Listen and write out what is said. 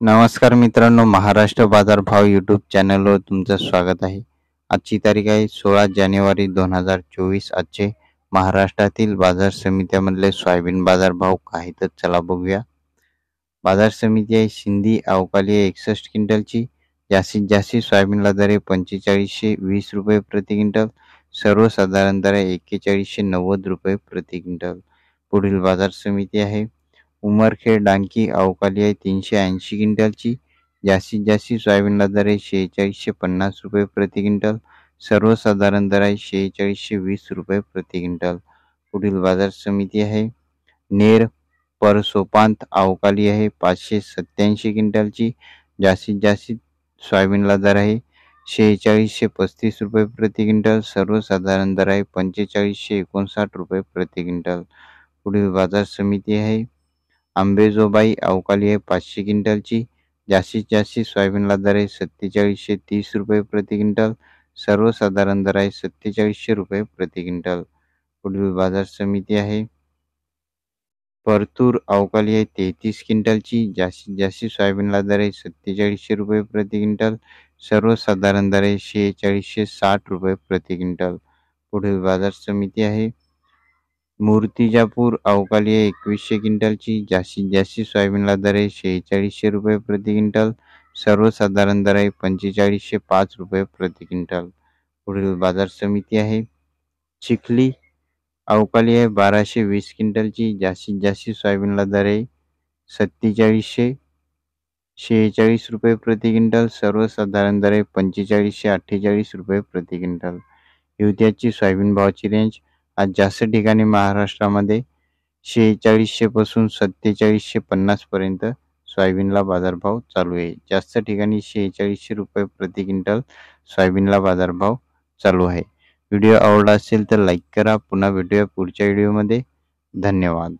नमस्कार मित्रांनो, महाराष्ट्र बाजार भाव यूट्यूब चॅनलवर तुमचं स्वागत आहे. आजची तारीख आहे 16 जानेवारी 2024. आजचे महाराष्ट्रातील बाजार समित्यामधले सोयाबीन बाजार भाव काय तर चला बघूया. बाजार समिती आहे शिंदी अवकाली आहे 61 क्विंटलची. जास्तीत जास्त सोयाबीनला दर आहे 4520 रुपये प्रति क्विंटल. सर्वसाधारण दर आहे 4190 रुपये प्रति क्विंटल. पुढील बाजार समिती आहे उमरखेड डांकी अवकाली आहे 380 क्विंटलची. जास्तीत जास्त सोयाबीनला दर आहे 4650 रुपये प्रति क्विंटल. सर्वसाधारण दर आहे 4620 रुपये प्रति क्विंटल. पुढील बाजार समिती आहे नेर परसोपांत अवकाली आहे 587 क्विंटलची. जास्तीत जास्त सोयाबीनला दर आहे 4635 रुपये प्रति क्विंटल. सर्वसाधारण दर आहे 4559 रुपये प्रति क्विंटल. पुढील बाजार समिती आहे अंबेजोबाई अवकाली आहे 500 क्विंटलची. जास्तीत जास्त सोयाबीनला दर आहे 4730 रुपये प्रति क्विंटल. सर्वसाधारण दर आहे 4700 रुपये प्रति क्विंटल. पुढील बाजार समिती आहे परतूर अवकाली आहे 33 क्विंटलची. जास्तीत जास्त सोयाबीनला दर आहे 4700 रुपये प्रति क्विंटल. सर्वसाधारण दर आहे 4660 रुपये प्रति क्विंटल. पुढील बाजार समिती आहे मूर्तिजापूर अवकाली आहे 2100 क्विंटलची. जास्तीत जास्त सोयाबीनला दर आहे 4600 रुपये प्रति क्विंटल. सर्वसाधारण दर आहे 4505 रुपये प्रति क्विंटल. पुढील बाजार समिती आहे चिखली अवकाली आहे 1220 क्विंटलची. जास्तीत जास्त सोयाबीनला दर आहे 4746 रुपये प्रति क्विंटल. सर्वसाधारण दर आहे 4548 रुपये प्रति क्विंटल. युरियाची सोयाबीन भावाची रेंज आज जास्त ठिकाणी महाराष्ट्रामध्ये 4600 पासून 4750 पर्यंत सोयाबीनला बाजारभाव चालू आहे. जास्त ठिकाणी 4600 रुपये प्रति क्विंटल सोयाबीनला बाजारभाव चालू आहे. व्हिडिओ आवडला असेल तर लाईक करा. पुन्हा भेटूया पुढच्या व्हिडिओमध्ये. धन्यवाद.